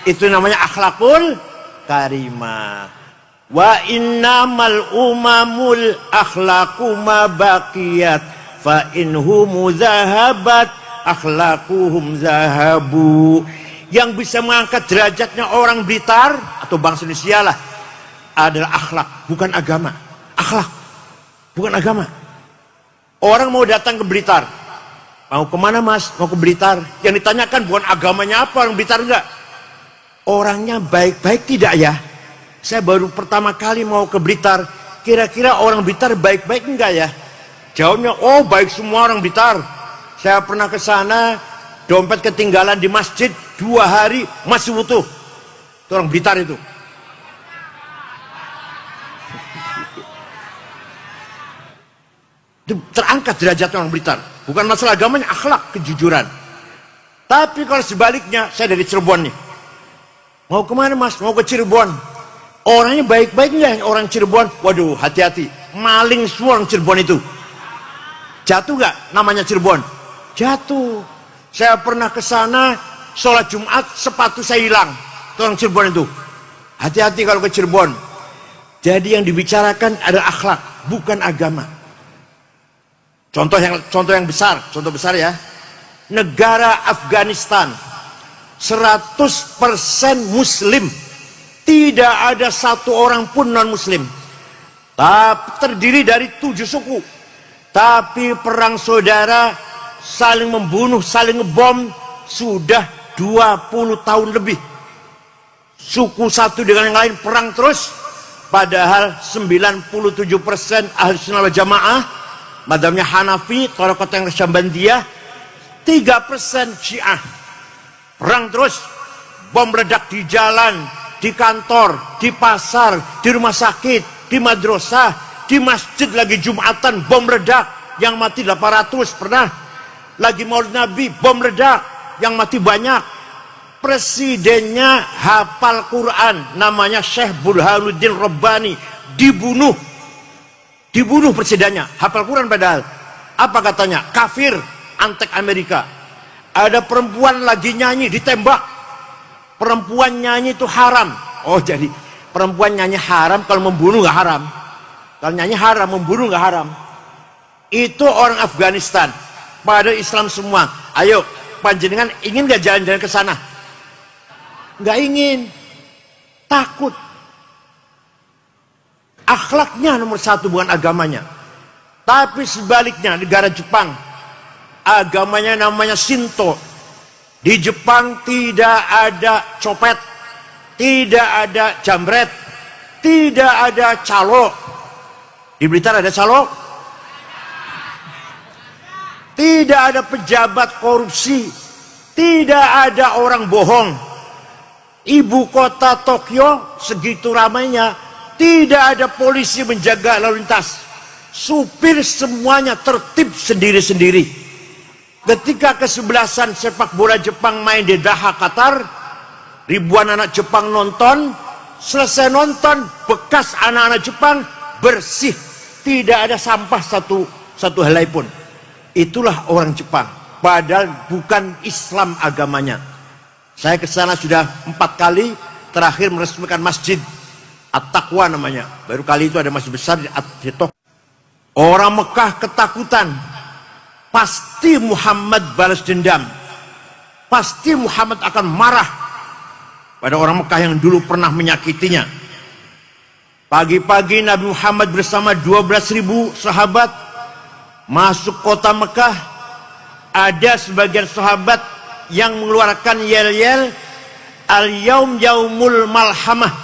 Itu namanya akhlakul karimah. Wa innamal umamul akhlaqu ma baqiyat fa inhum zahabat akhlaquhum zahabu. Yang bisa mengangkat derajatnya orang Blitar atau bangsa Indonesia lah adalah akhlak, bukan agama. Akhlak, bukan agama. Orang mau datang ke Blitar, mau kemana mas? Mau ke Blitar. Yang ditanyakan bukan agamanya apa, orang Blitar enggak. Orangnya baik-baik tidak ya? Saya baru pertama kali mau ke Blitar, kira-kira orang Blitar baik-baik enggak ya? Jawabnya, oh baik semua orang Blitar. Saya pernah ke sana, dompet ketinggalan di masjid 2 hari masih utuh. Itu orang Blitar itu. Itu terangkat derajat orang Blitar. Bukan masalah agamanya, akhlak, kejujuran. Tapi kalau sebaliknya, saya dari Cirebon nih. Mau kemana mas? Mau ke Cirebon. Orangnya baik-baik nggak orang Cirebon? Waduh, hati-hati. Maling semua orang Cirebon itu. Jatuh nggak namanya Cirebon? Jatuh. Saya pernah ke sana, sholat Jumat, sepatu saya hilang. Itu orang Cirebon itu. Hati-hati kalau ke Cirebon. Jadi yang dibicarakan adalah akhlak, bukan agama. Contoh yang besar, contoh besar ya. Negara Afghanistan 100% Muslim. Tidak ada satu orang pun non-Muslim. Terdiri dari 7 suku. Tapi perang saudara, saling membunuh, saling ngebom sudah 20 tahun lebih. Suku satu dengan yang lain perang terus. Padahal 97% ahli sunnah wal jamaah, madhabnya Hanafi, Thaqafah yang Syambandiyah, 3% Syiah. Perang terus, bom meledak di jalan, di kantor, di pasar, di rumah sakit, di madrasah, di masjid lagi Jumatan, bom meledak, yang mati 800 pernah. Lagi Maulid Nabi, bom meledak, yang mati banyak. Presidennya hafal Quran, namanya Syekh Burhanuddin Rabbani, dibunuh presidennya, hafal Quran padahal. Apa katanya? Kafir, antek Amerika. Ada perempuan lagi nyanyi, ditembak. Perempuan nyanyi itu haram. Oh jadi perempuan nyanyi haram, kalau membunuh nggak haram. Kalau nyanyi haram, membunuh nggak haram. Itu orang Afghanistan. Pada Islam semua. Ayo, panjenengan ingin nggak jalan-jalan ke sana? Nggak ingin. Takut. Akhlaknya nomor 1, bukan agamanya. Tapi sebaliknya, negara Jepang, agamanya namanya Shinto. Di Jepang tidak ada copet, tidak ada jambret, tidak ada calo. Di Blitar ada calo? Tidak ada pejabat korupsi, tidak ada orang bohong. Ibu kota Tokyo segitu ramainya, tidak ada polisi menjaga lalu lintas. Supir semuanya tertib sendiri-sendiri. Ketika kesebelasan sepak bola Jepang main di Doha, Qatar, ribuan anak Jepang nonton. Selesai nonton, bekas anak-anak Jepang bersih, tidak ada sampah satu helai pun. Itulah orang Jepang. Padahal bukan Islam agamanya. Saya ke sana sudah 4 kali. Terakhir meresmikan masjid At-Taqwa namanya. Baru kali itu ada masjid besar di Tokyo. Orang Mekah ketakutan. Pasti Muhammad balas dendam. Pasti Muhammad akan marah pada orang Mekah yang dulu pernah menyakitinya. Pagi-pagi Nabi Muhammad bersama 12.000 sahabat masuk kota Mekah. Ada sebagian sahabat yang mengeluarkan yel-yel, al-yaum yaumul malhamah.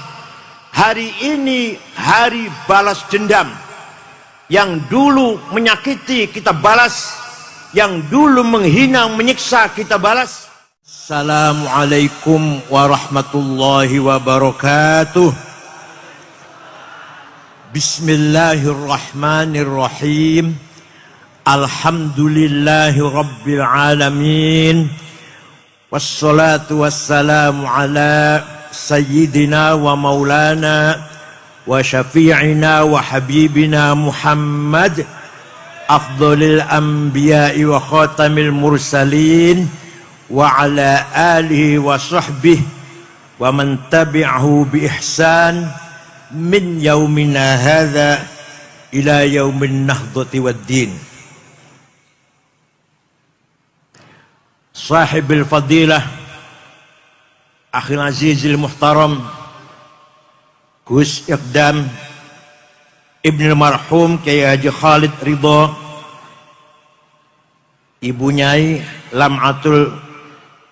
Hari ini hari balas dendam. Yang dulu menyakiti kita balas. Yang dulu menghina, menyiksa, kita balas. Assalamualaikum warahmatullahi wabarakatuh. Bismillahirrahmanirrahim. Alhamdulillahi rabbil alamin. Wassalatu wassalamu ala sayyidina wa maulana wa syafi'ina wa habibina Muhammad afdhalil anbiya'i wa khatamil mursalin wa ala alihi wa sahbihi wa man tabi'ahu bi ihsan min yaumina hadza ila yaumin nahdhati waddin. Sahibil fadilah akhil azizil muhtaram Gus Iqdam Ibnul Marhum Kyai Haji Khalid Ridho, Ibu Nyai Lam'atul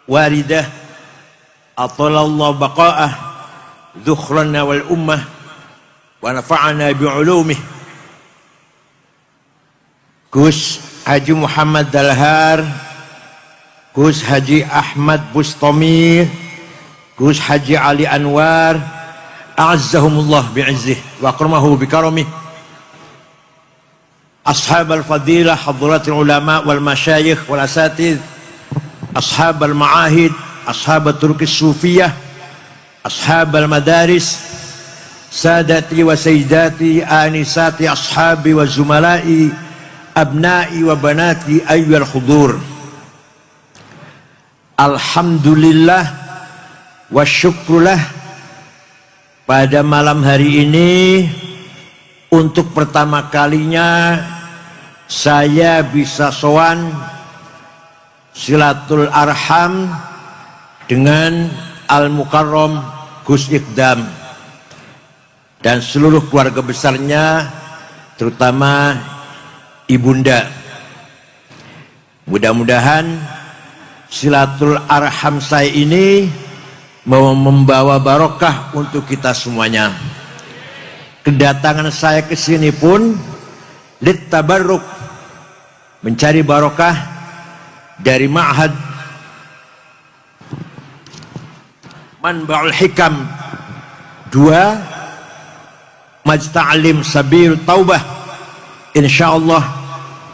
Waridah atalallahu baqa'ah dzukhrana wal ummah wa nafa'ana bi'ulumih, Gus Haji Muhammad Dalhar, Gus Haji Ahmad Bustami, Gus Haji Ali Anwar, a'azzahumullah bi'izzih wa akramahu bikaramih, ashab al-fadilah hadratil ulama wal masyayikh wal asatidh, ashab al-ma'ahid, ashab al-turkis sufiyah, ashab al-madaris, sadati wa sayyidati, anisati ashabi wa zumalai, abnai wa banati ayyuhal hudur. Alhamdulillah wa syukrullah, pada malam hari ini untuk pertama kalinya saya bisa sowan silatul arham dengan Al-Mukarram Gus Iqdam dan seluruh keluarga besarnya, terutama ibunda. Mudah-mudahan silatul arham saya ini membawa barokah untuk kita semuanya. Kedatangan saya ke sini pun littabarruk, mencari barokah dari Ma'had Manba'ul Hikam 2 Majta'alim Sabil Taubah. Insyaallah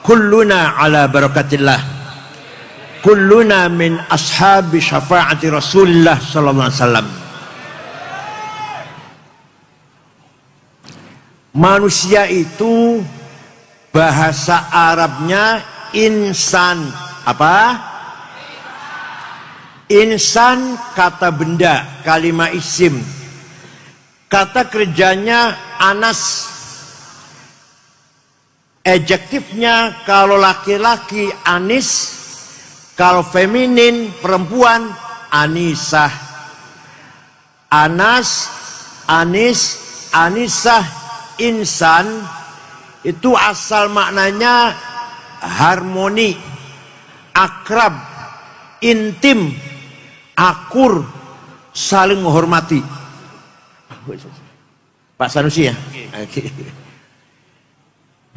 kulluna ala barakatillah, kulluna min ashabi syafaati Rasulullah sallallahu alaihi wasallam. Manusia itu bahasa Arabnya insan. Apa? Insan kata benda, kalimat isim. Kata kerjanya anas. Adjektifnya kalau laki-laki anis, kalau feminin perempuan anisah. Anas, anis, anisah, insan itu asal maknanya harmoni, akrab, intim, akur, saling menghormati. Pak Sanusi ya? Okay.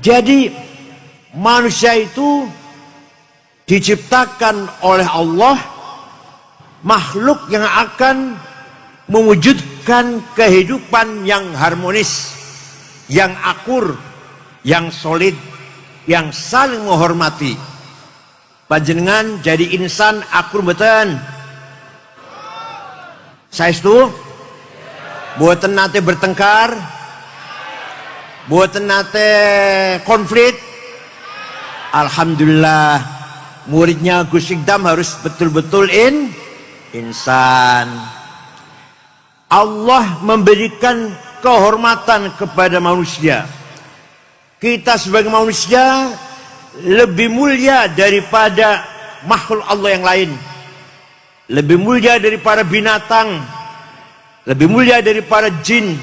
Jadi manusia itu diciptakan oleh Allah makhluk yang akan mewujudkan kehidupan yang harmonis, yang akur, yang solid, yang saling menghormati. Panjenengan jadi insan akur betul. Saya itu buatan nate bertengkar, buatan nate konflik. Alhamdulillah, muridnya Gus Iqdam harus betul-betul insan. Allah memberikan kehormatan kepada manusia. Kita sebagai manusia lebih mulia daripada makhluk Allah yang lain, lebih mulia daripada binatang, lebih mulia daripada jin,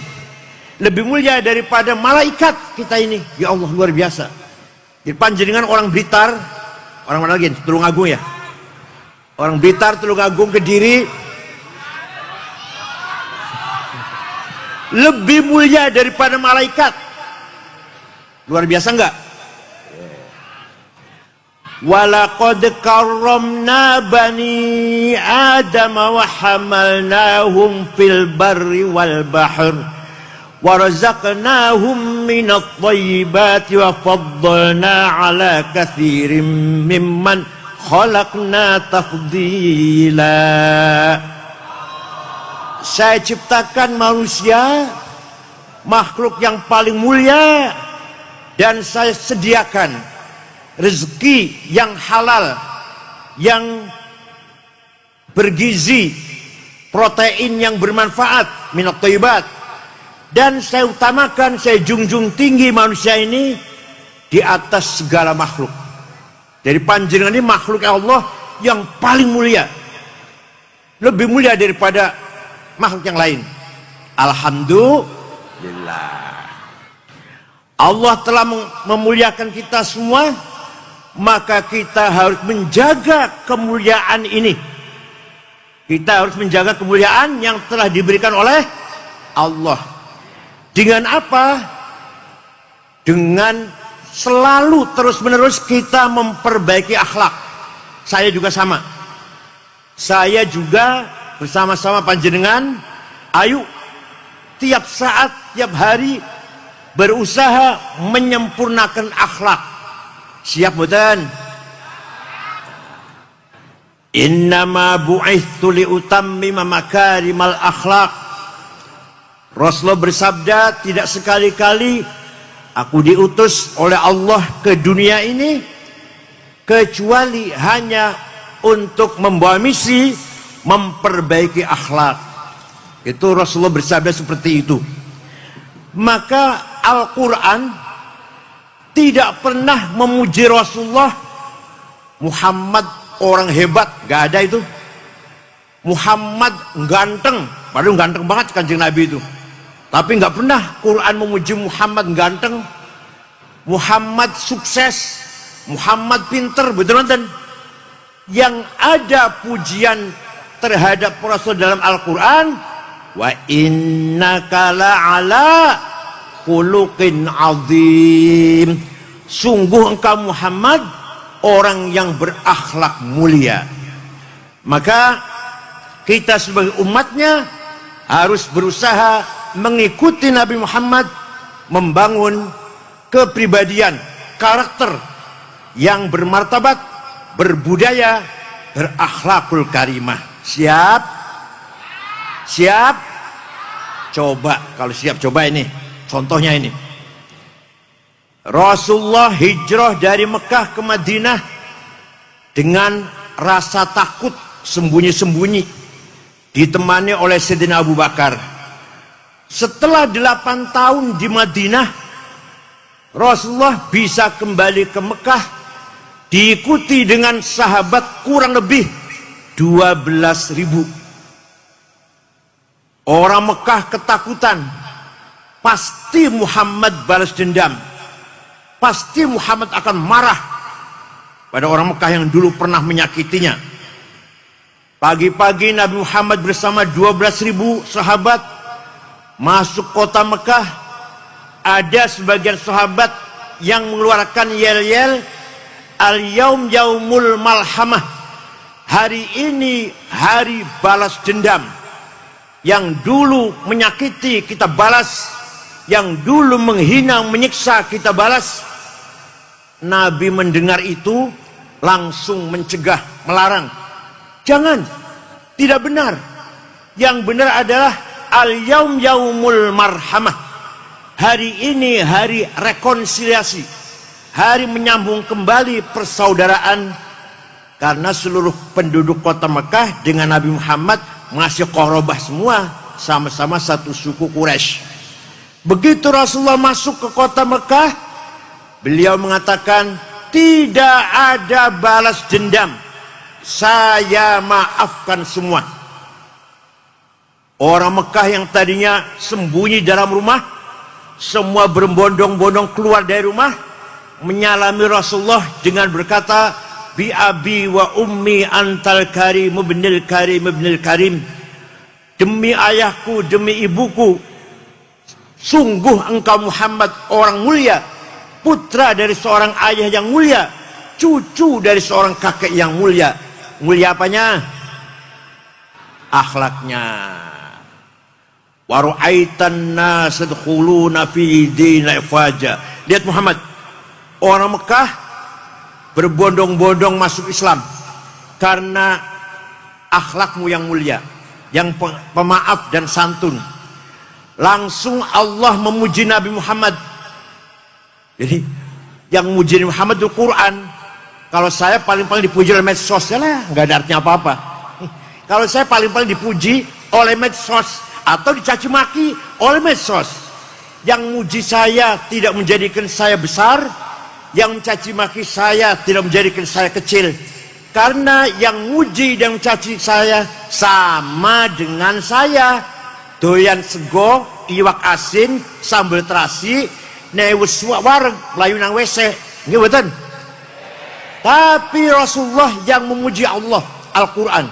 lebih mulia daripada malaikat kita ini. Ya Allah, luar biasa. Di panjenengan orang Blitar, orang mana lagi? Tulungagung ya? Orang Blitar, Tulungagung, Kediri lebih mulia daripada malaikat. Luar biasa enggak? Walaqad karramna bani Adam wa hamalnahum fil barri wal bahr wa razaqnahum minat thayyibati wa faddalna ala katsirin mimman khalaqna tafdila. Saya ciptakan manusia makhluk yang paling mulia, dan saya sediakan rezeki yang halal, yang bergizi, protein yang bermanfaat, minat thayyibat. Dan saya utamakan, saya junjung tinggi manusia ini di atas segala makhluk. Jadi panjenengan ini makhluk Allah yang paling mulia, lebih mulia daripada makhluk yang lain. Alhamdulillah. Allah telah memuliakan kita semua, maka kita harus menjaga kemuliaan ini. Kita harus menjaga kemuliaan yang telah diberikan oleh Allah. Dengan apa? Dengan selalu terus-menerus kita memperbaiki akhlak. Saya juga sama. Saya juga bersama-sama panjenengan, ayo tiap saat, tiap hari berusaha menyempurnakan akhlak. Siap mboten? Innama bu'ithtu liutammima makarimal akhlak. Rasulullah bersabda, tidak sekali-kali aku diutus oleh Allah ke dunia ini kecuali hanya untuk membawa misi memperbaiki akhlak. Itu Rasulullah bersabda seperti itu. Maka Al-Quran tidak pernah memuji Rasulullah. Muhammad orang hebat, gak ada itu. Muhammad ganteng, padahal ganteng banget Kanjeng Nabi itu. Tapi gak pernah Quran memuji Muhammad ganteng, Muhammad sukses, Muhammad pinter, betul kan? Yang ada pujian terhadap Rasul dalam Al-Quran, wa innaka la'ala khuluqin azim. Sungguh engkau Muhammad orang yang berakhlak mulia. Maka kita sebagai umatnya harus berusaha mengikuti Nabi Muhammad, membangun kepribadian, karakter yang bermartabat, berbudaya, berakhlakul karimah. Siap? Siap? Coba, kalau siap coba ini. Contohnya ini. Rasulullah hijrah dari Mekah ke Madinah dengan rasa takut, sembunyi-sembunyi, ditemani oleh Sayyidina Abu Bakar. Setelah 8 tahun di Madinah, Rasulullah bisa kembali ke Mekah, diikuti dengan sahabat kurang lebih 12.000. Orang Mekah ketakutan, pasti Muhammad balas dendam, pasti Muhammad akan marah pada orang Mekah yang dulu pernah menyakitinya. Pagi-pagi Nabi Muhammad bersama 12.000 sahabat masuk kota Mekah. Ada sebagian sahabat yang mengeluarkan yel-yel, al-yaum yaumul malhamah, hari ini hari balas dendam. Yang dulu menyakiti kita balas, yang dulu menghina menyiksa kita balas. Nabi mendengar itu langsung mencegah, melarang. Jangan, tidak benar. Yang benar adalah al-yaum yaumul marhamah. Hari ini hari rekonsiliasi, hari menyambung kembali persaudaraan. Karena seluruh penduduk kota Mekah dengan Nabi Muhammad masih qorobah semua, sama-sama satu suku Quraisy. Begitu Rasulullah masuk ke kota Mekah, beliau mengatakan, tidak ada balas dendam, saya maafkan semua. Orang Mekah yang tadinya sembunyi dalam rumah, semua berbondong-bondong keluar dari rumah, menyalami Rasulullah dengan berkata, bi abi wa ummi antal karim ibnil karim ibnil karim. Demi ayahku, demi ibuku, sungguh engkau Muhammad orang mulia, putra dari seorang ayah yang mulia, cucu dari seorang kakek yang mulia. Mulia apanya? Akhlaknya. Wa ra'aitan nas yadkhuluna fi dinil faja. Lihat Muhammad, orang Mekah berbondong-bondong masuk Islam karena akhlakmu yang mulia, yang pemaaf dan santun. Langsung Allah memuji Nabi Muhammad. Jadi yang memuji Nabi Muhammad itu Quran. Kalau saya paling-paling dipuji oleh medsos, ya lah, nggak ada artinya apa-apa. Kalau saya paling-paling dipuji oleh medsos atau dicaci maki oleh medsos, yang muji saya tidak menjadikan saya besar, yang mencaci maki saya tidak menjadikan saya kecil. Karena yang muji dan mencaci saya sama dengan saya. Doyan sego, iwak asin, sambal terasi, newes wareng, layu nang WC. Nggih mboten? Tapi Rasulullah yang memuji Allah, Al-Quran.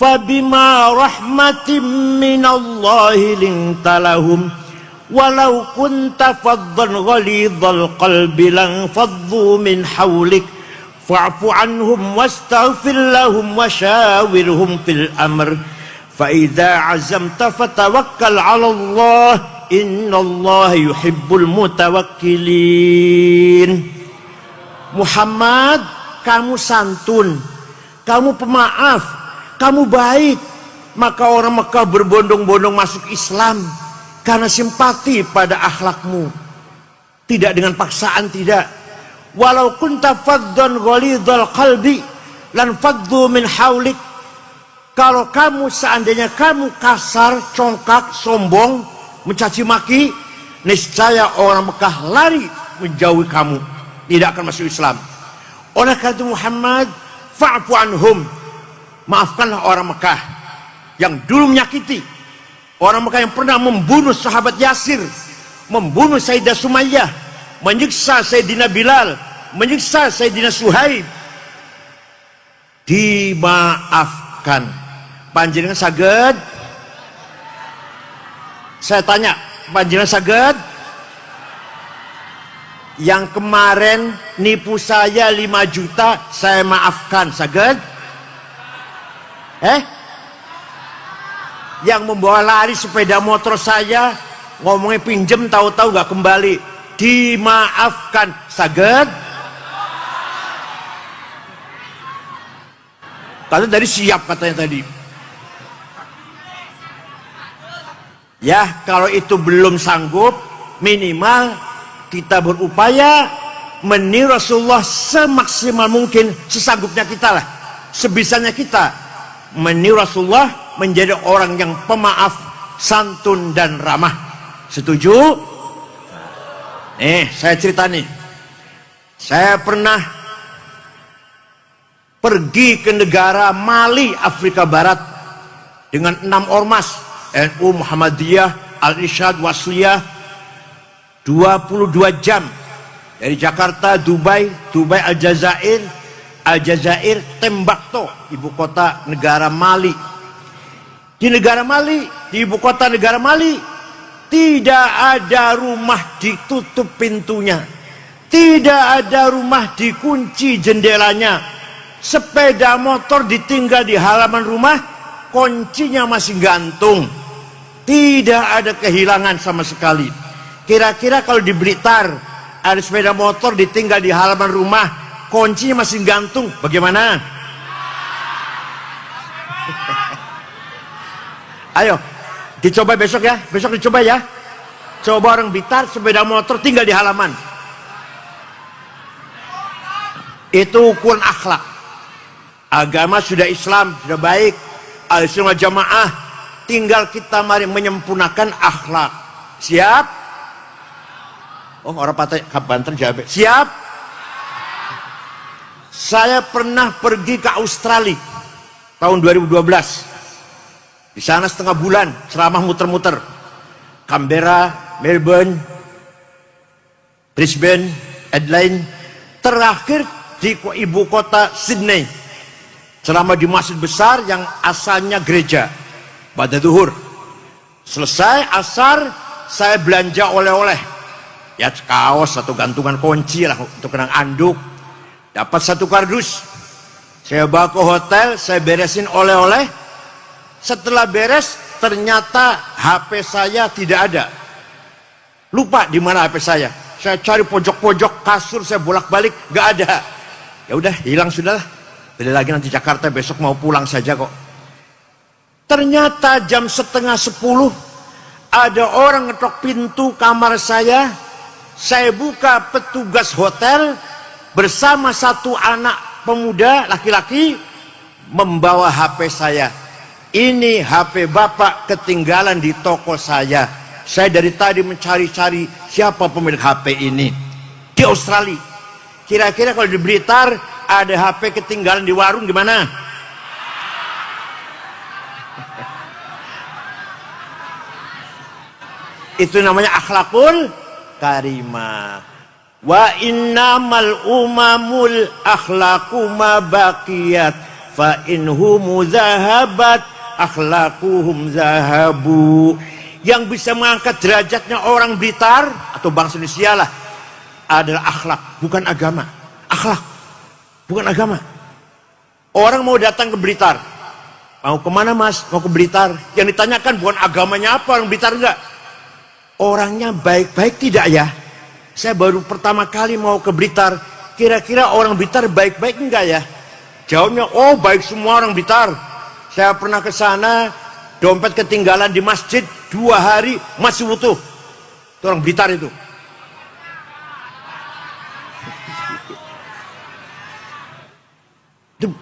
Fabima rahmatin minallahi linta lahum walau kunta faddan ghalidhal qalbi lan faddu min hawlik fa'fu anhum wastaghfir lahum washawirhum fil amr fa idza azamta fatawakkal 'ala Allah innallaha yuhibbul mutawakkilin. Muhammad, kamu santun, kamu pemaaf, kamu baik. Maka orang Mekah berbondong-bondong masuk Islam karena simpati pada akhlakmu, tidak dengan paksaan, tidak. Walau kunta faddan ghalidhal qalbi lan faddu min haulik. Kalau kamu seandainya kamu kasar, congkak, sombong, mencaci maki, niscaya orang Mekah lari menjauhi kamu, tidak akan masuk Islam. Oleh karena itu Muhammad, fa'fu anhum, maafkanlah orang Mekah yang dulu menyakiti, orang Mekah yang pernah membunuh sahabat Yasir, membunuh Sayyidah Sumayyah, menyiksa Sayyidina Bilal, menyiksa Sayyidina Suhaib. Dimaafkan. Panjenengan saged? Saya tanya, panjenengan saged? Yang kemarin nipu saya 5 juta, saya maafkan, saged? Yang membawa lari sepeda motor saya, ngomongnya pinjem, tahu-tahu gak kembali, dimaafkan, saged? Katanya tadi siap, katanya tadi. Ya, kalau itu belum sanggup, minimal kita berupaya meniru Rasulullah semaksimal mungkin, sesanggupnya kita lah, sebisanya kita meniru Rasulullah menjadi orang yang pemaaf, santun dan ramah. Setuju? Saya cerita nih. Saya pernah pergi ke negara Mali, Afrika Barat dengan 6 ormas NU, Muhammadiyah, Al-Irsyad, Wasliyah, 22 jam dari Jakarta, Dubai, Aljazair, Tembakto, ibu kota negara Mali. Di negara Mali, di ibu kota negara Mali, tidak ada rumah ditutup pintunya, tidak ada rumah dikunci jendelanya. Sepeda motor ditinggal di halaman rumah, kuncinya masih gantung, tidak ada kehilangan sama sekali. Kira-kira kalau di Blitar ada sepeda motor ditinggal di halaman rumah, kuncinya masih gantung, bagaimana? Ayo, dicoba besok ya, besok dicoba ya. Coba orang Blitar sepeda motor tinggal di halaman. Itu ukuran akhlak. Agama sudah Islam, sudah baik, Ahlussunnah Jamaah, tinggal kita mari menyempurnakan akhlak. Siap? Oh, orang Banten jawab. Siap? Saya pernah pergi ke Australia tahun 2012. Di sana setengah bulan ceramah muter-muter. Canberra, Melbourne, Brisbane, Adelaide, terakhir di ibu kota Sydney. Ceramah di masjid besar yang asalnya gereja. Pada zuhur selesai asar, saya belanja oleh-oleh, ya kaos atau gantungan kunci lah untuk kenang anduk. Dapat 1 kardus, saya bawa ke hotel, saya beresin oleh-oleh. Setelah beres, ternyata HP saya tidak ada. Lupa di mana HP saya. Saya cari pojok-pojok kasur, saya bolak-balik, nggak ada. Ya udah, hilang sudahlah. Beli lagi nanti Jakarta, besok mau pulang saja kok. Ternyata jam setengah 10 ada orang ngetok pintu kamar saya. Saya buka, petugas hotel bersama satu anak pemuda laki-laki membawa HP saya. Ini HP bapak ketinggalan di toko saya. Saya dari tadi mencari-cari siapa pemilik HP ini. Di Australia. Kira-kira kalau di Blitar ada HP ketinggalan di warung gimana? Itu namanya akhlakul karimah. Wa innamal umamul akhlaqu ma baqiyat fa inhum zahabat akhlaquhum zahabu. Yang bisa mengangkat derajatnya orang Blitar atau bangsa Indonesia lah adalah akhlak, bukan agama. Akhlak, bukan agama. Orang mau datang ke Blitar, mau kemana mas? Mau ke Blitar. Yang ditanyakan bukan agamanya apa, orang Blitar enggak. Orangnya baik-baik tidak ya? Saya baru pertama kali mau ke Blitar. Kira-kira orang Blitar baik-baik enggak ya? Jawabnya, oh baik semua orang Blitar. Saya pernah ke sana, dompet ketinggalan di masjid 2 hari masih utuh. Itu orang Blitar itu.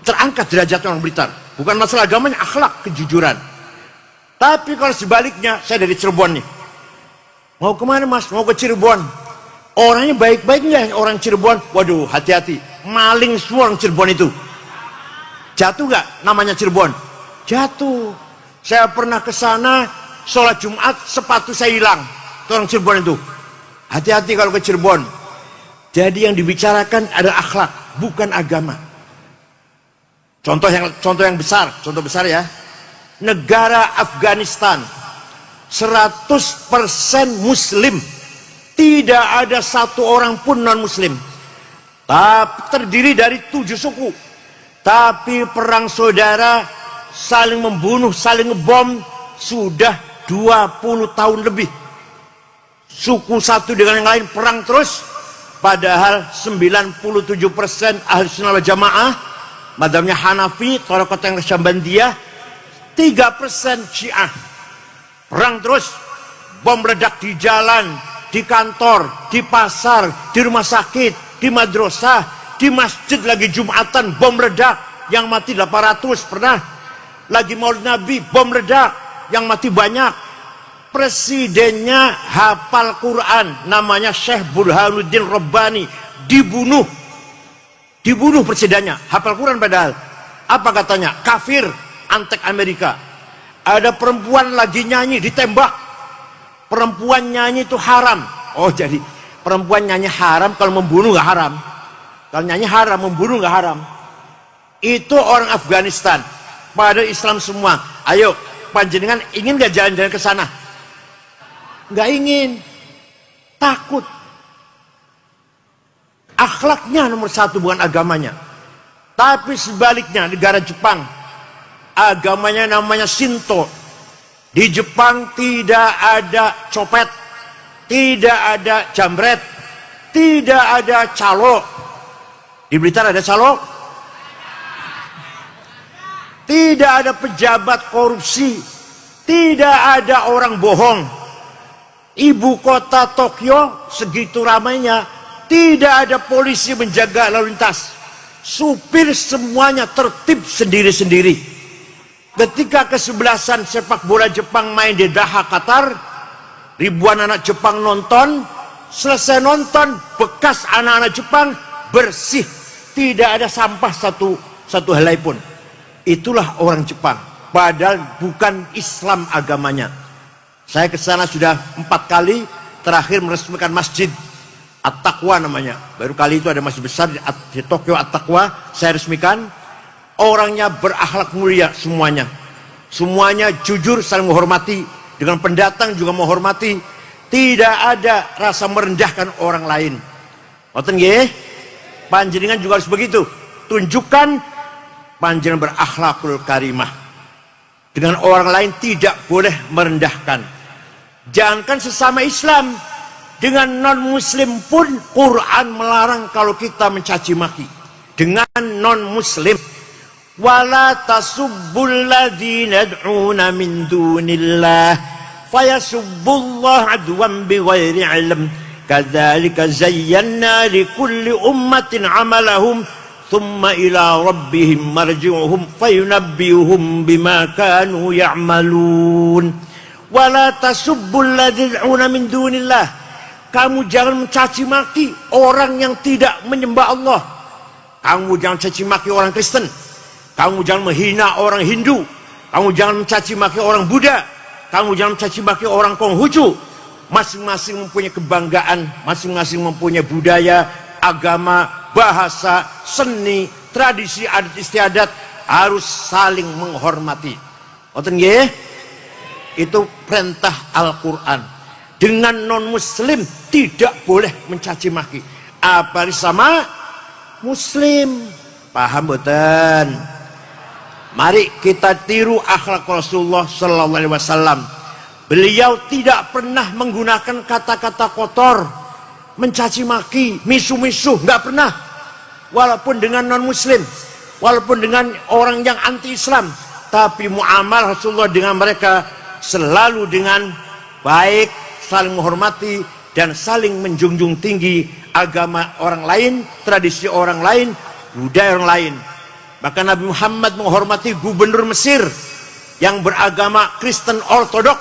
Terangkat derajat orang Blitar. Bukan masalah agamanya, akhlak, kejujuran. Tapi kalau sebaliknya, saya dari Cirebon nih. Mau kemana mas? Mau ke Cirebon. Orangnya baik-baik nggak orang Cirebon? Waduh, hati-hati. Maling semua orang Cirebon itu. Jatuh nggak namanya Cirebon? Jatuh. Saya pernah ke sana, sholat Jumat, sepatu saya hilang. Itu orang Cirebon itu. Hati-hati kalau ke Cirebon. Jadi yang dibicarakan adalah akhlak, bukan agama. Contoh yang besar, contoh besar ya. Negara Afghanistan 100% Muslim, tidak ada satu orang pun non Muslim. Tapi terdiri dari 7 suku. Tapi perang saudara, saling membunuh, saling ngebom sudah 20 tahun lebih. Suku satu dengan yang lain perang terus. Padahal 97% ahli sunnah wal jamaah, madhabnya Hanafi, Thaqafah yang Syambandiyah, 3% Syiah. Perang terus, bom meledak di jalan, di kantor, di pasar, di rumah sakit, di madrasah, di masjid lagi Jumatan, bom meledak, yang mati 800 pernah. Lagi Maulid Nabi, bom meledak, yang mati banyak. Presidennya hafal Quran, namanya Syekh Burhanuddin Rabbani, dibunuh. Dibunuh presidennya, hafal Quran padahal. Apa katanya? Kafir, antek Amerika. Ada perempuan lagi nyanyi, ditembak. Perempuan nyanyi itu haram. Oh jadi perempuan nyanyi haram, kalau membunuh gak haram. Kalau nyanyi haram, membunuh gak haram. Itu orang Afghanistan. Padahal Islam semua. Ayo, panjenengan ingin gak jalan-jalan ke sana? Gak ingin. Takut. Akhlaknya nomor 1, bukan agamanya. Tapi sebaliknya, negara Jepang, agamanya namanya Shinto. Di Jepang tidak ada copet, tidak ada jambret, tidak ada calo. Di Blitar ada calo? Tidak ada pejabat korupsi, tidak ada orang bohong. Ibu kota Tokyo segitu ramainya, tidak ada polisi menjaga lalu lintas. Supir semuanya tertib sendiri-sendiri. Ketika kesebelasan sepak bola Jepang main di Doha, Qatar, ribuan anak Jepang nonton. Selesai nonton, bekas anak-anak Jepang bersih, tidak ada sampah satu helai pun. Itulah orang Jepang. Padahal bukan Islam agamanya. Saya ke sana sudah 4 kali, terakhir meresmikan masjid At-Taqwa namanya. Baru kali itu ada masjid besar di Tokyo, At-Taqwa, saya resmikan. Orangnya berakhlak mulia semuanya. Semuanya jujur, saling menghormati. Dengan pendatang juga menghormati. Tidak ada rasa merendahkan orang lain. Ngoten nggih? Panjenengan juga harus begitu. Tunjukkan panjenengan berakhlakul karimah. Dengan orang lain tidak boleh merendahkan. Jangankan sesama Islam, dengan non-muslim pun Quran melarang kalau kita mencaci maki. Dengan non-muslim, wala tasubbul ladzina yad'una min dunillah fayasubbullah adwan bighairi ilm kadzalika zayyana likulli ummatin amalahum thumma ila rabbihim marji'uhum fayunabbi'uhum bima kanu ya'malun. Wala tasubbul ladzina min dunillah. Kamu jangan mencaci maki orang yang tidak menyembah Allah. Kamu jangan caci maki orang Kristen. Kamu jangan menghina orang Hindu. Kamu jangan mencaci maki orang Buddha. Kamu jangan mencaci maki orang Konghucu. Masing-masing mempunyai kebanggaan, masing-masing mempunyai budaya, agama, bahasa, seni, tradisi, adat istiadat, harus saling menghormati. Ngoten nggih? Itu perintah Al-Quran. Dengan non-muslim tidak boleh mencaci maki, apalagi sama muslim. Paham boten? Mari kita tiru akhlak Rasulullah sallallahu alaihi wasallam. Beliau tidak pernah menggunakan kata-kata kotor, mencaci maki, misu-misu, nggak pernah. Walaupun dengan non-muslim, walaupun dengan orang yang anti-Islam, tapi muamalah Rasulullah dengan mereka selalu dengan baik, saling menghormati dan saling menjunjung tinggi agama orang lain, tradisi orang lain, budaya orang lain. Bahkan Nabi Muhammad menghormati gubernur Mesir yang beragama Kristen Ortodok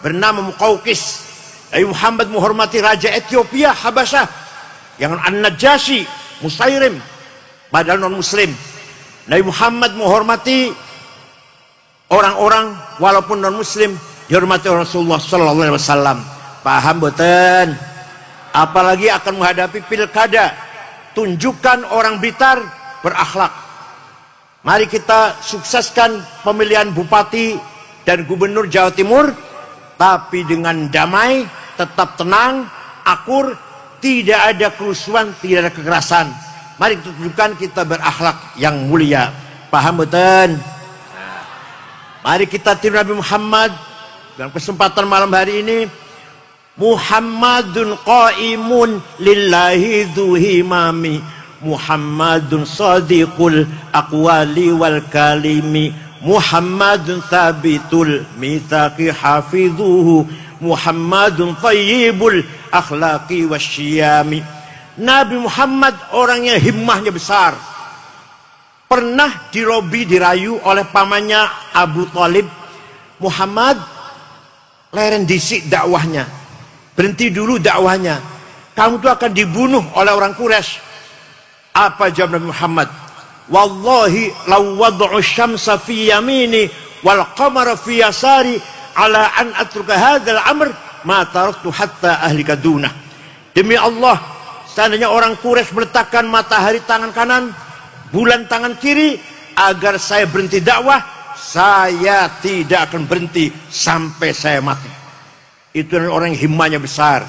bernama Muqawqis. Nabi Muhammad menghormati Raja Ethiopia Habasyah yang An-Najasyi Musairim, padahal non-muslim. Nabi Muhammad menghormati orang-orang walaupun non-muslim, dihormati Rasulullah sallallahu alaihi wasallam. Paham boten? Apalagi akan menghadapi pilkada. Tunjukkan orang Blitar berakhlak. Mari kita sukseskan pemilihan bupati dan gubernur Jawa Timur, tapi dengan damai, tetap tenang, akur, tidak ada kerusuhan, tidak ada kekerasan. Mari kita tunjukkan kita berakhlak yang mulia. Paham betul? Mari kita tiru Nabi Muhammad dalam kesempatan malam hari ini. Muhammadun qaimun lillahi dzuhimami, Muhammadun sadiqul aqwali wal kalimi, Muhammadun thabitul mitsaqi hafidhuhu, Muhammadun thayyibul akhlaqi wasyiyami. Nabi Muhammad orang yang himmahnya besar. Pernah dirobi, dirayu oleh pamannya Abu Thalib, Muhammad leren disik dakwahnya, berhenti dulu dakwahnya, kamu tuh akan dibunuh oleh orang Quraisy. Apa jawab Nabi Muhammad? Wallahi law wad'u syamsa fi yamini wal qamara fi yasari ala an atruka hadzal amr ma taraktu hatta ahlika dunah. Demi Allah, seandainya orang Quraisy meletakkan matahari tangan kanan, bulan tangan kiri, agar saya berhenti dakwah, saya tidak akan berhenti sampai saya mati. Itu orang yang himmahnya besar.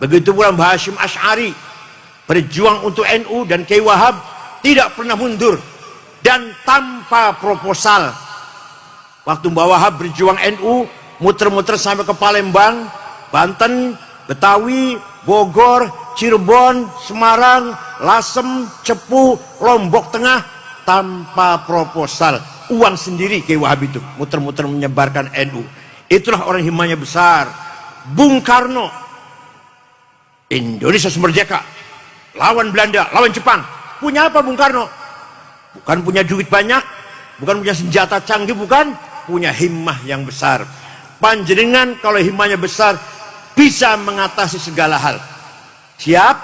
Begitu pula Mbah Hasyim Asy'ari, berjuang untuk NU dan Kiai Wahab, tidak pernah mundur dan tanpa proposal. Waktu Mbah Wahab berjuang NU, muter-muter sampai ke Palembang, Banten, Betawi, Bogor, Cirebon, Semarang, Lasem, Cepu, Lombok Tengah, tanpa proposal. Uang sendiri Kiai Wahab itu, muter-muter menyebarkan NU. Itulah orang himmahnya besar. Bung Karno, Indonesia merdeka, lawan Belanda, lawan Jepang. Punya apa Bung Karno? Bukan punya duit banyak, bukan punya senjata canggih, bukan, punya himmah yang besar. Panjenengan kalau himmahnya besar, bisa mengatasi segala hal. Siap?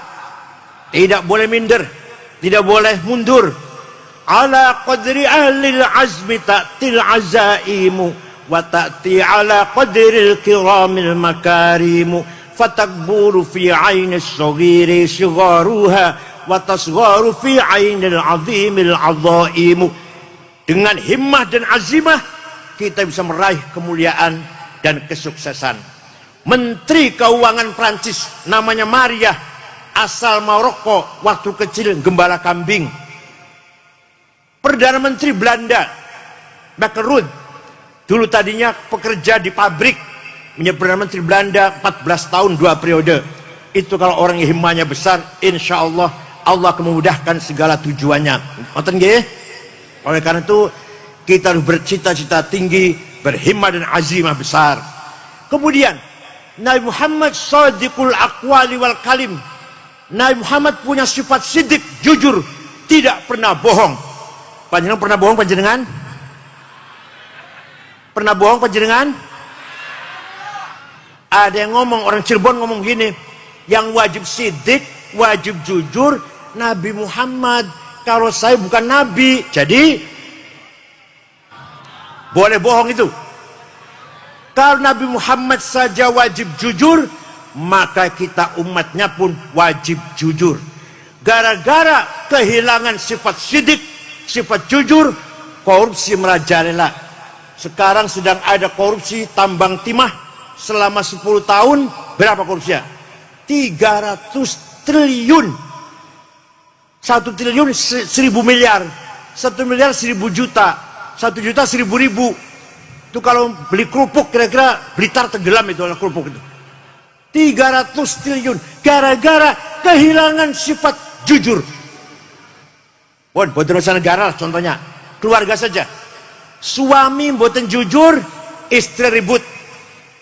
Tidak boleh minder, tidak boleh mundur. Ala qadri ahlil azmi ta'til azaimu, wa ta'ti ala qadril kiramil makarimu, fatakburu fi ainis saghiri sigharuha, wa tasgharu fi ainil azimil azaimu. Dengan himmah dan azimah kita bisa meraih kemuliaan dan kesuksesan. Menteri Keuangan Prancis namanya Maria, asal Maroko, waktu kecil gembala kambing. Perdana Menteri Belanda Macron, dulu tadinya pekerja di pabrik, menjadi Perdana Menteri Belanda 14 tahun 2 periode. Itu kalau orang yang himmahnya besar, insya Allah Allah akan memudahkan segala tujuannya. Ngoten nggih? Oleh karena itu kita harus bercita-cita tinggi, berhimmah dan azimah besar. Kemudian Nabi Muhammad shadiqul aqwali wal kalim. Nabi Muhammad punya sifat sidik, jujur, tidak pernah bohong. Panjenengan pernah bohong panjenengan? Pernah bohong panjenengan? Ada yang ngomong, orang Cirebon ngomong gini, yang wajib sidik, wajib jujur, Nabi Muhammad. Kalau saya bukan Nabi, jadi boleh bohong itu. Kalau Nabi Muhammad saja wajib jujur, maka kita umatnya pun wajib jujur. Gara-gara kehilangan sifat sidik, sifat jujur, korupsi merajalela. Sekarang sedang ada korupsi tambang timah. Selama 10 tahun, berapa korupsinya? 300 triliun. 1 triliun 1000 miliar. 1 miliar 1000 juta. 1 juta 1000 ribu. Itu kalau beli kerupuk, kira-kira Blitar tenggelam itu oleh kerupuk itu. 300 triliun. Gara-gara kehilangan sifat jujur. Buat urusan negara contohnya. Keluarga saja. Suami mboten jujur, istri ribut.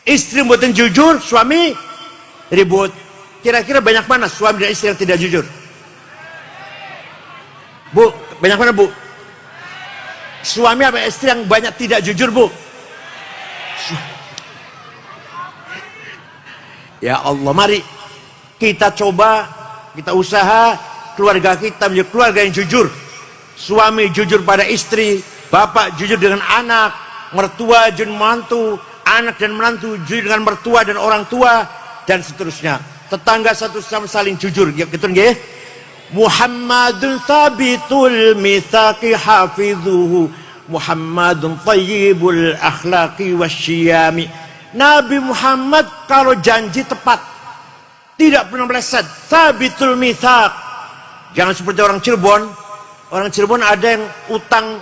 Istri mboten jujur, suami ribut. Kira-kira banyak mana suami dan istri yang tidak jujur? Bu, banyak mana bu? Suami apa istri yang banyak tidak jujur bu? Ya Allah, mari kita coba, kita usaha keluarga kita menjadi keluarga yang jujur. Suami jujur pada istri, bapak jujur dengan anak, mertua jujur mantu, anak dan menantu jujur dengan mertua dan orang tua, dan seterusnya. Tetangga satu sama saling jujur. Gitu nggih? Muhammadun thabitul mitsaqi hafizuhu, Muhammadun thayyibul akhlaqi wasyiyami. Nabi Muhammad kalau janji tepat, tidak pernah meleset. Thabitul mitsaq. Jangan seperti orang Cirebon. Orang Cirebon ada yang utang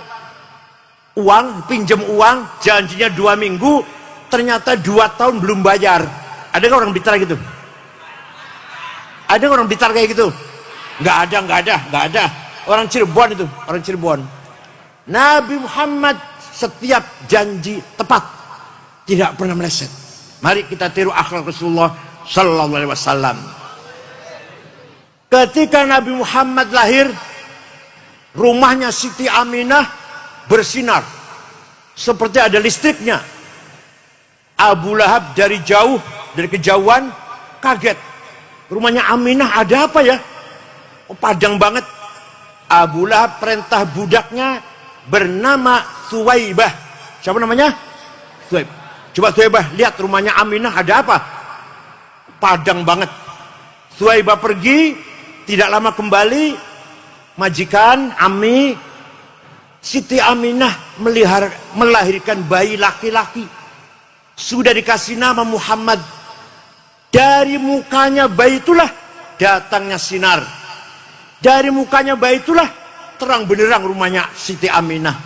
uang, pinjam uang, janjinya 2 minggu, ternyata 2 tahun belum bayar. Ada nggak orang Blitar gitu? Ada orang Blitar kayak gitu? Nggak ada. Orang Cirebon itu, orang Cirebon. Nabi Muhammad setiap janji tepat, tidak pernah meleset. Mari kita tiru akhlak Rasulullah Sallallahu Alaihi Wasallam. Ketika Nabi Muhammad lahir, rumahnya Siti Aminah bersinar seperti ada listriknya. Abu Lahab dari jauh, dari kejauhan kaget. Rumahnya Aminah ada apa ya? Oh, padang banget. Abu Lahab perintah budaknya bernama Thuwaibah. Siapa namanya? Thuwaib. Coba Thuwaibah, lihat rumahnya Aminah ada apa? Padang banget. Thuwaibah pergi, tidak lama kembali, majikan, Ami, Siti Aminah melahirkan bayi laki-laki. Sudah dikasih nama Muhammad. Dari mukanya bayi itulah datangnya sinar. Dari mukanya bayi itulah terang benderang rumahnya Siti Aminah.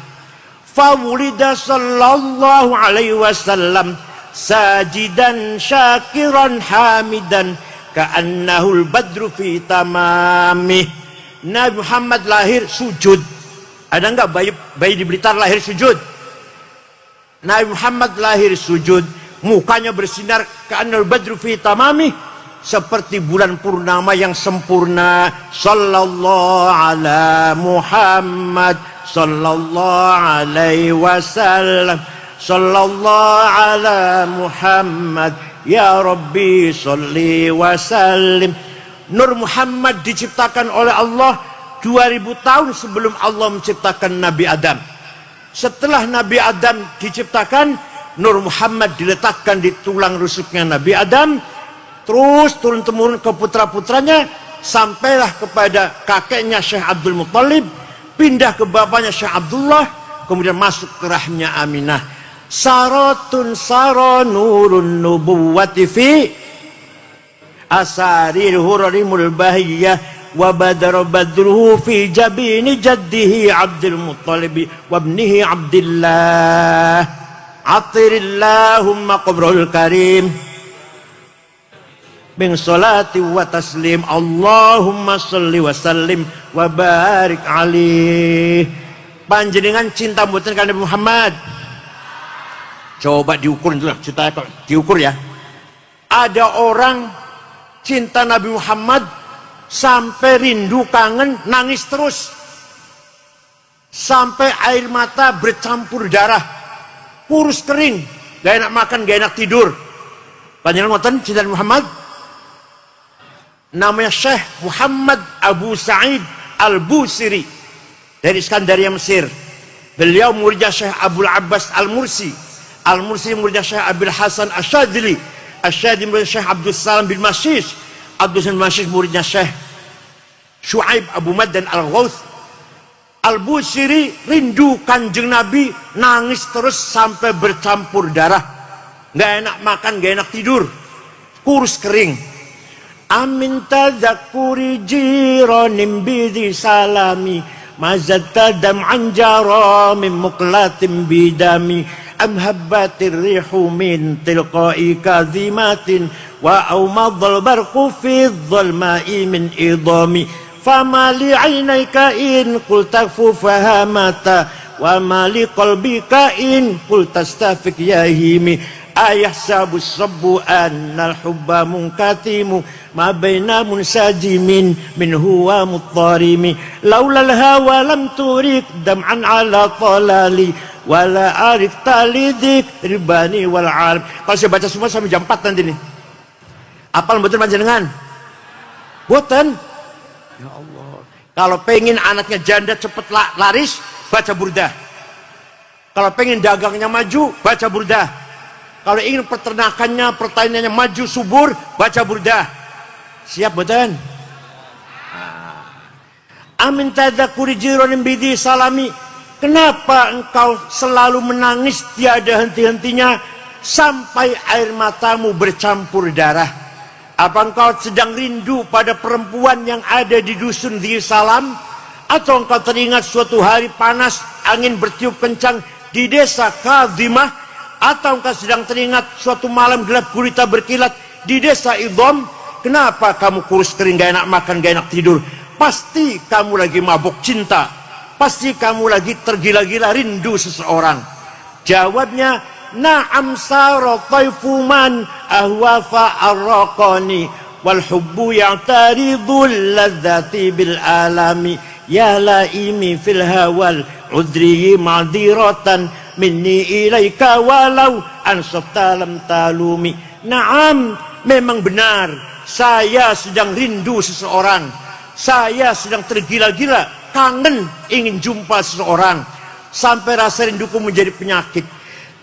Fawulida sallallahu alaihi wasallam sajidan syakiran hamidan ka'annahul badru fi tamamih. Nabi Muhammad lahir sujud. Ada enggak bayi di Blitar lahir sujud? Nabi Muhammad lahir sujud, mukanya bersinar ka'annahul badru fi tamamih, seperti bulan purnama yang sempurna. Sallallahu ala Muhammad sallallahu alaihi wasallam, sallallahu ala Muhammad ya Rabbi salli wa sallim. Nur Muhammad diciptakan oleh Allah 2000 tahun sebelum Allah menciptakan Nabi Adam. Setelah Nabi Adam diciptakan, Nur Muhammad diletakkan di tulang rusuknya Nabi Adam, terus turun-temurun ke putra-putranya, sampailah kepada kakeknya Syekh Abdul Muttalib, pindah ke bapaknya Syekh Abdullah, kemudian masuk ke rahimnya Aminah. Saratun sara nurun nubuwati fi asarir hurarimul bahiyah wa badara badruhu fi jabini jaddihi Abdul Muttalib wa ibnihi Abdillah. Atirillahumma qabrul karim bin salati wa taslim. Allahumma salli wa sallim wa barik alaih. Panjenengan cinta mboten ka Nabi Muhammad? Coba diukur itu lah, diukur ya. Ada orang cinta Nabi Muhammad sampai rindu, kangen, nangis terus. Sampai air mata bercampur darah. Kurus kering, gak enak makan, gak enak tidur. Panjenengan ngoten cinta Nabi Muhammad? Namanya Syekh Muhammad Abu Sa'id Al-Busiri dari Iskandaria, Mesir. Beliau muridnya Syekh Abdul Abbas Al-Mursi. Al-Mursi muridnya Syekh Abil Hasan Asyadili. Asyadili muridnya Syekh Abdul Salam bin Mashish. Abdul Salam bin Mashish muridnya Syekh Shu'aib Abu Maddan Al-Ghawth. Al-Busiri rindu kanjeng Nabi, nangis terus sampai bercampur darah. Gak enak makan, gak enak tidur. Kurus kering. Amin tadzakuri jiranim bidhi salami mazatta dam'an jara min muqlatin bidami am habbatir rihu min tilqa'i kazimatin wa awmadhal barqu fi dhalma'i min idami fama li 'ainayka in qul takfu fahamata wa ma li qalbika in qul tastafik yahimi ayahsabu sabbu annal hubba munkatimu ma baina munsajimin min huwa muttarimi laulal hawa lam turik dam'an ala talali wala arif talidik ribani wal alim. Kalau saya baca semua sampai jam 4 nanti nih. Apal mboten panjenengan? Mboten. Ya Allah. Kalau pengen anaknya janda cepet laris, baca burdah. Kalau pengen dagangnya maju, baca burdah. Kalau ingin peternakannya, pertaniannya maju subur, baca burdah. Siap betul? Amin tadzakuri jiranin bidhi salami. Kenapa engkau selalu menangis tiada henti-hentinya sampai air matamu bercampur darah? Apa engkau sedang rindu pada perempuan yang ada di dusun Dhi Salam? Atau engkau teringat suatu hari panas, angin bertiup kencang di desa Kadhimah? Atau engkau sedang teringat suatu malam gelap gulita berkilat di desa Idham? Kenapa kamu kurus kering, gak enak makan, gak enak tidur? Pasti kamu lagi mabuk cinta. Pasti kamu lagi tergila-gila rindu seseorang. Jawabnya, na'am sara taifuman ahwafa arraqani wal hubbu ya'taridul ladzati bil alami ya laimi fil hawal udri ma'diratan minni ilaika walau ansafta lam talumi. Naam, memang benar saya sedang rindu seseorang. Saya sedang tergila-gila, kangen ingin jumpa seseorang. Sampai rasa rinduku menjadi penyakit.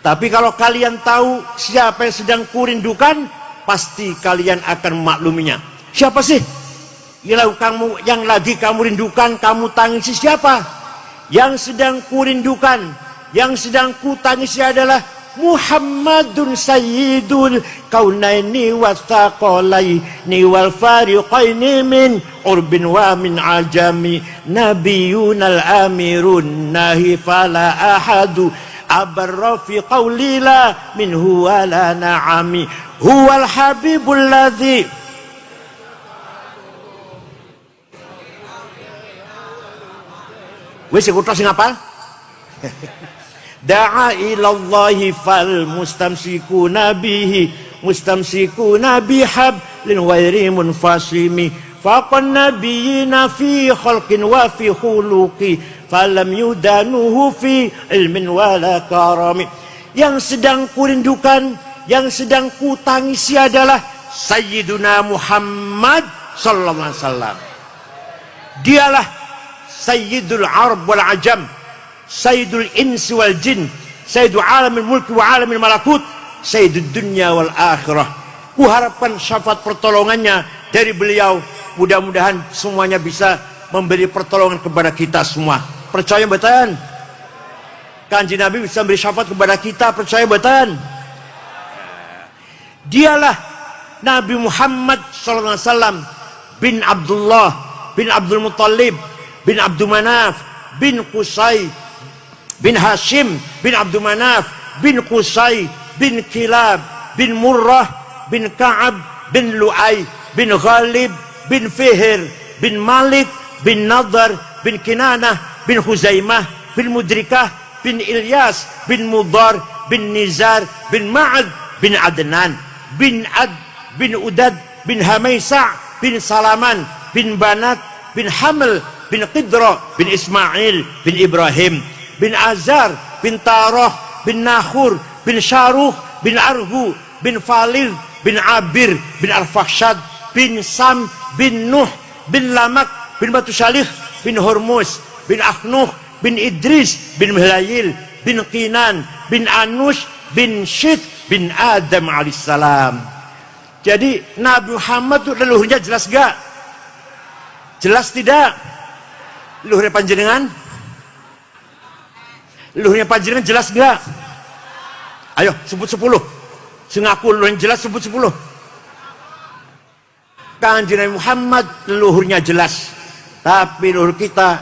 Tapi kalau kalian tahu siapa yang sedang kurindukan, pasti kalian akan memakluminya. Siapa sih? Yang lagi kamu rindukan, kamu tangisi siapa? Yang sedang kurindukan, yang sedang kutangisi adalah Muhammadun sayyidul kaunaini wathaqalaini wal fariqaini min urbin wa min ajami nabiyunal amirun nahi fala ahadu abarra fi qawlila minhu wala na'ami huwal habibul ladzi wis kudu sing apal. Da'a ilallahi fal mustamsikuna bihi mustamsikuna bihablin ghairi munfasimi faqan nabiyina fi khalqin wa fi khuluqi falam yudanuhu fi ilmin wala karami. Yang sedang kurindukan, yang sedang kutangisi adalah Sayyiduna Muhammad sallallahu alaihi wasallam. Dialah Sayyidul Arab wal Ajam, Sayyidul Insi wal Jin, Sayyidul Alamil Mulki wa Alamil Malakut, Sayyidul Dunya wal Akhirah. Kuharapkan syafaat pertolongannya dari beliau. Mudah-mudahan semuanya bisa memberi pertolongan kepada kita semua. Percaya betul? Kanjeng Nabi bisa memberi syafaat kepada kita. Percaya betul? Dialah Nabi Muhammad SAW bin Abdullah bin Abdul Muttalib bin Abdul Manaf bin Qusay bin Hashim bin Abdul Manaf bin Qusay bin Kilab bin Murrah bin Ka'ab bin Lu'ay bin Ghalib bin Fihr bin Malik bin Nadar bin Kinanah bin Huzaimah bin Mudrikah bin Ilyas bin Mudar bin Nizar bin Ma'ad bin Adnan bin Ad bin Udad bin Hamaisa bin Salaman bin Banat bin Hamil bin Qidra bin Ismail bin Ibrahim bin Azar bin Taroh bin Nahur bin Syaruh bin Arhu bin Falil bin Abir bin Arfakshad bin Sam bin Nuh bin Lamak bin Batu Salih bin Hormuz bin Akhnuh bin Idris bin Mihlayil bin Qinan bin Anush bin Syith bin Adam alaihissalam. Jadi Nabi Muhammad itu leluhurnya jelas gak? Jelas tidak? Leluhurnya panjenengan? Leluhurnya panjenengan jelas gak? Ayo sebut 10. Sengaku leluhurnya jelas sebut 10. Kanjeng Nabi Muhammad leluhurnya jelas. Tapi leluhur kita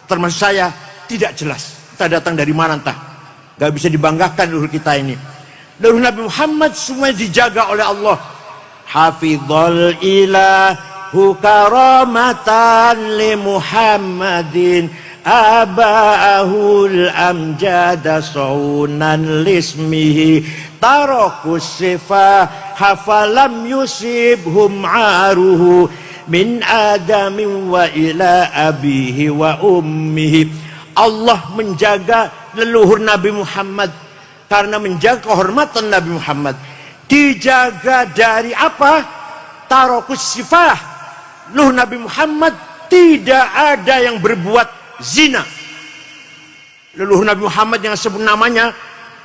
termasuk saya tidak jelas. Kita datang dari mana entah. Gak bisa dibanggakan leluhur kita ini. Leluhur Nabi Muhammad semua dijaga oleh Allah. Hafizul ilahu karamatan li Muhammadin aba'ahul amjada sunan lismihi tarakus sifah hafalam yusibhum aruhu min adamin wa ila abihi wa ummihi. Allah menjaga leluhur Nabi Muhammad karena menjaga kehormatan Nabi Muhammad. Dijaga dari apa? Tarakus sifah. Leluhur Nabi Muhammad tidak ada yang berbuat zina. Leluhur Nabi Muhammad yang sebut namanya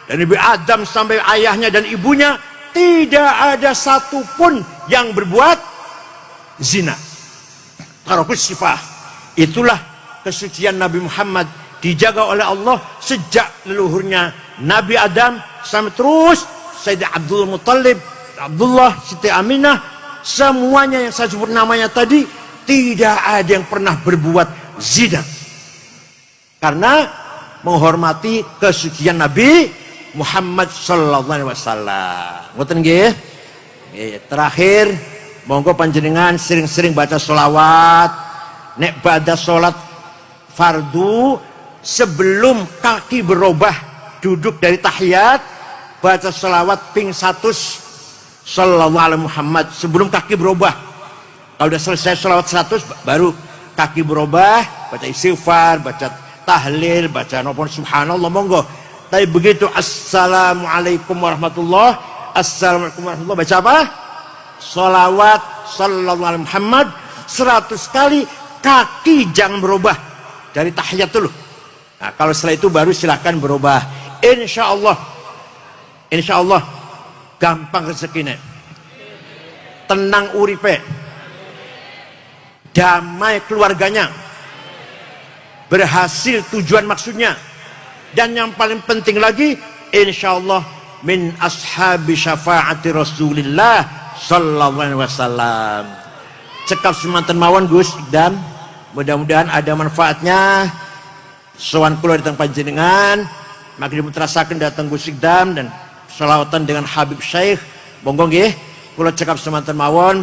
dari Nabi Adam sampai ayahnya dan ibunya tidak ada satupun yang berbuat zina. Tarakus sifah. Itulah kesucian Nabi Muhammad, dijaga oleh Allah sejak leluhurnya Nabi Adam sampai terus Sayyidina Abdul Muttalib, Abdullah, Siti Aminah, semuanya yang saya sebut namanya tadi tidak ada yang pernah berbuat zina. Karena menghormati kesucian Nabi Muhammad sallallahu alaihi wasallam. Ngoten nggih? Terakhir monggo panjenengan sering-sering baca sholawat. Nek pada sholat fardu sebelum kaki berubah duduk dari tahiyat baca sholawat ping 100 sallallahu alaihi Muhammad sebelum kaki berubah. Kalau sudah selesai sholawat 100 baru kaki berubah, baca istighfar, baca tahlil, baca nopon subhanallah monggo. Tapi begitu assalamualaikum warahmatullah, assalamualaikum warahmatullah, baca apa? Sholawat sallallahu alaihi Muhammad 100 kali, kaki jangan berubah dari tahiyat dulu. Nah, kalau setelah itu baru silahkan berubah. Insya Allah gampang rezekinya, tenang uripe, damai keluarganya, berhasil tujuan maksudnya, dan yang paling penting lagi insya Allah min ashabi syafaati Rasulillah sallallahu alaihi wasallam. Cekap semanten mawon Gus Ikdam, mudah-mudahan ada manfaatnya. Sowan kula datang panjenengan, maka dimuterasaken datang Gus Ikdam dan selawatan dengan Habib Syekh. Monggo nggih kula cekap semanten mawon.